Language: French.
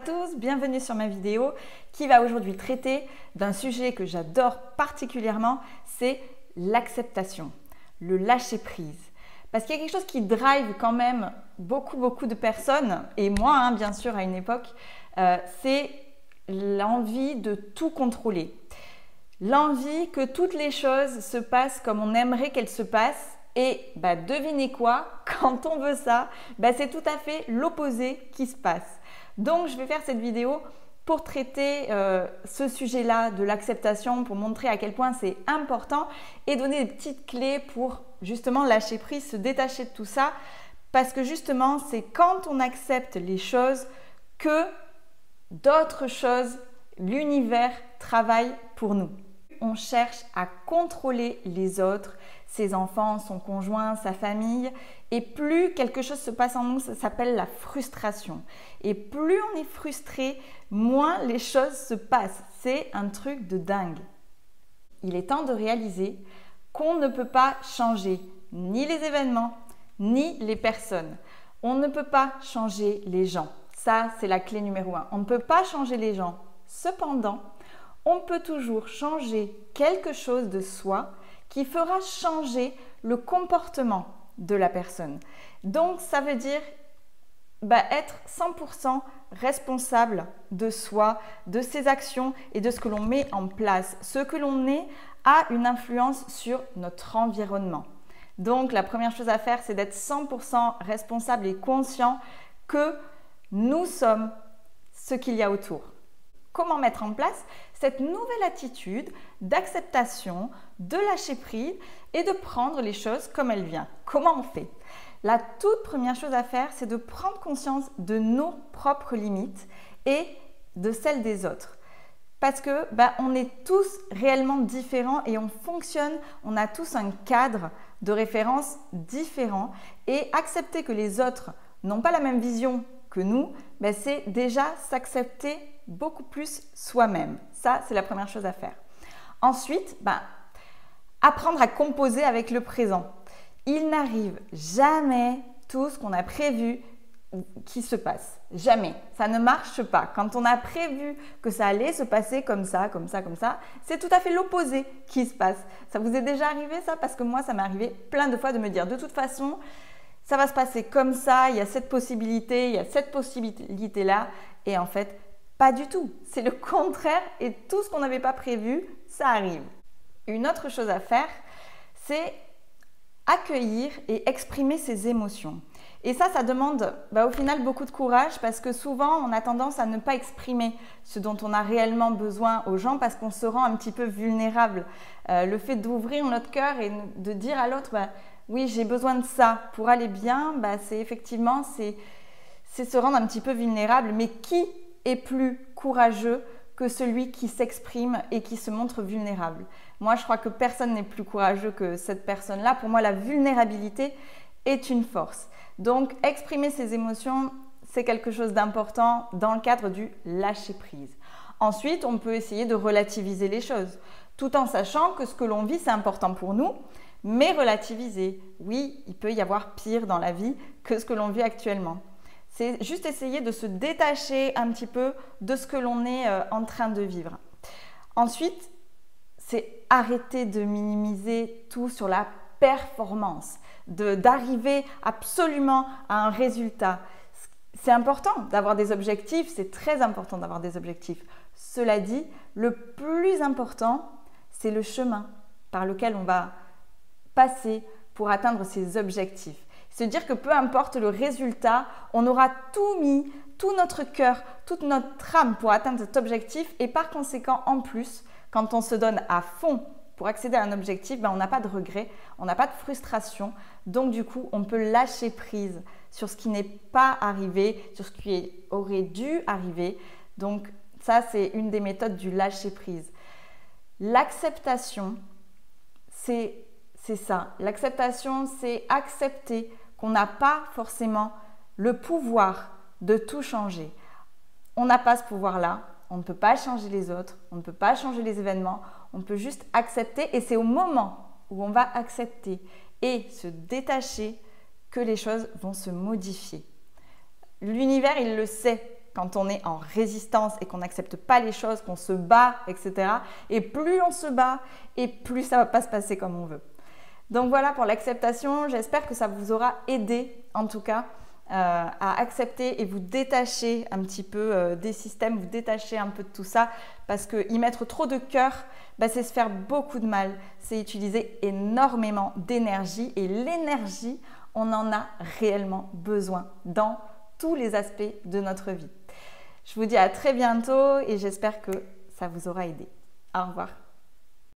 Bonjour à tous, bienvenue sur ma vidéo qui va aujourd'hui traiter d'un sujet que j'adore particulièrement, c'est l'acceptation, le lâcher prise. Parce qu'il y a quelque chose qui drive quand même beaucoup de personnes, et moi bien sûr à une époque, c'est l'envie de tout contrôler. L'envie que toutes les choses se passent comme on aimerait qu'elles se passent. Et devinez quoi, quand on veut ça, c'est tout à fait l'opposé qui se passe. Donc je vais faire cette vidéo pour traiter ce sujet-là de l'acceptation, pour montrer à quel point c'est important et donner des petites clés pour justement lâcher prise, se détacher de tout ça. Parce que justement, c'est quand on accepte les choses que d'autres choses, l'univers travaille pour nous. On cherche à contrôler les autres, ses enfants, son conjoint, sa famille. Et plus quelque chose se passe en nous, ça s'appelle la frustration. Et plus on est frustré, moins les choses se passent. C'est un truc de dingue. Il est temps de réaliser qu'on ne peut pas changer ni les événements, ni les personnes. On ne peut pas changer les gens. Ça, c'est la clé numéro 1. On ne peut pas changer les gens. Cependant, on peut toujours changer quelque chose de soi qui fera changer le comportement de la personne. Donc, ça veut dire être 100% responsable de soi, de ses actions et de ce que l'on met en place. Ce que l'on est a une influence sur notre environnement. Donc, la première chose à faire, c'est d'être 100% responsable et conscient que nous sommes ce qu'il y a autour. Comment mettre en place cette nouvelle attitude d'acceptation, de lâcher prise et de prendre les choses comme elles viennent? Comment on fait? La toute première chose à faire, c'est de prendre conscience de nos propres limites et de celles des autres. Parce que on est tous réellement différents et on fonctionne, on a tous un cadre de référence différent. Et accepter que les autres n'ont pas la même vision que nous, c'est déjà s'accepter beaucoup plus soi-même. Ça, c'est la première chose à faire. Ensuite, apprendre à composer avec le présent. Il n'arrive jamais tout ce qu'on a prévu qui se passe. Jamais. Ça ne marche pas. Quand on a prévu que ça allait se passer comme ça, c'est tout à fait l'opposé qui se passe. Ça vous est déjà arrivé ça? Parce que moi, ça m'est arrivé plein de fois de me dire de toute façon, ça va se passer comme ça, il y a cette possibilité, il y a cette possibilité-là. Et en fait, pas du tout. C'est le contraire et tout ce qu'on n'avait pas prévu, ça arrive. Une autre chose à faire, c'est accueillir et exprimer ses émotions. Et ça demande au final beaucoup de courage parce que souvent, on a tendance à ne pas exprimer ce dont on a réellement besoin aux gens parce qu'on se rend un petit peu vulnérable. Le fait d'ouvrir notre cœur et de dire à l'autre oui, j'ai besoin de ça pour aller bien, c'est effectivement c'est se rendre un petit peu vulnérable. Mais qui est plus courageux que celui qui s'exprime et qui se montre vulnérable? Moi, je crois que personne n'est plus courageux que cette personne-là. Pour moi, la vulnérabilité est une force. Donc, exprimer ses émotions, c'est quelque chose d'important dans le cadre du lâcher-prise. Ensuite, on peut essayer de relativiser les choses, tout en sachant que ce que l'on vit, c'est important pour nous, mais relativiser. Oui, il peut y avoir pire dans la vie que ce que l'on vit actuellement. C'est juste essayer de se détacher un petit peu de ce que l'on est en train de vivre. Ensuite, c'est arrêter de minimiser tout sur la performance, d'arriver absolument à un résultat. C'est important d'avoir des objectifs, c'est très important d'avoir des objectifs. Cela dit, le plus important, c'est le chemin par lequel on va passer pour atteindre ces objectifs. Se dire que peu importe le résultat, on aura tout mis, tout notre cœur, toute notre âme pour atteindre cet objectif et par conséquent, en plus, quand on se donne à fond pour accéder à un objectif, on n'a pas de regret, on n'a pas de frustration. Donc du coup, on peut lâcher prise sur ce qui n'est pas arrivé, sur ce qui aurait dû arriver. Donc ça, c'est une des méthodes du lâcher prise. L'acceptation, c'est ça. L'acceptation, c'est accepter qu'on n'a pas forcément le pouvoir de tout changer. On n'a pas ce pouvoir-là. On ne peut pas changer les autres. On ne peut pas changer les événements. On peut juste accepter. Et c'est au moment où on va accepter et se détacher que les choses vont se modifier. L'univers, il le sait. quand on est en résistance et qu'on n'accepte pas les choses, qu'on se bat, etc. Et plus on se bat, et plus ça ne va pas se passer comme on veut. Donc voilà pour l'acceptation. J'espère que ça vous aura aidé, en tout cas, à accepter et vous détacher un petit peu des systèmes, vous détacher un peu de tout ça, parce qu'y mettre trop de cœur, c'est se faire beaucoup de mal, c'est utiliser énormément d'énergie, et l'énergie, on en a réellement besoin dans tous les aspects de notre vie. Je vous dis à très bientôt et j'espère que ça vous aura aidé. Au revoir.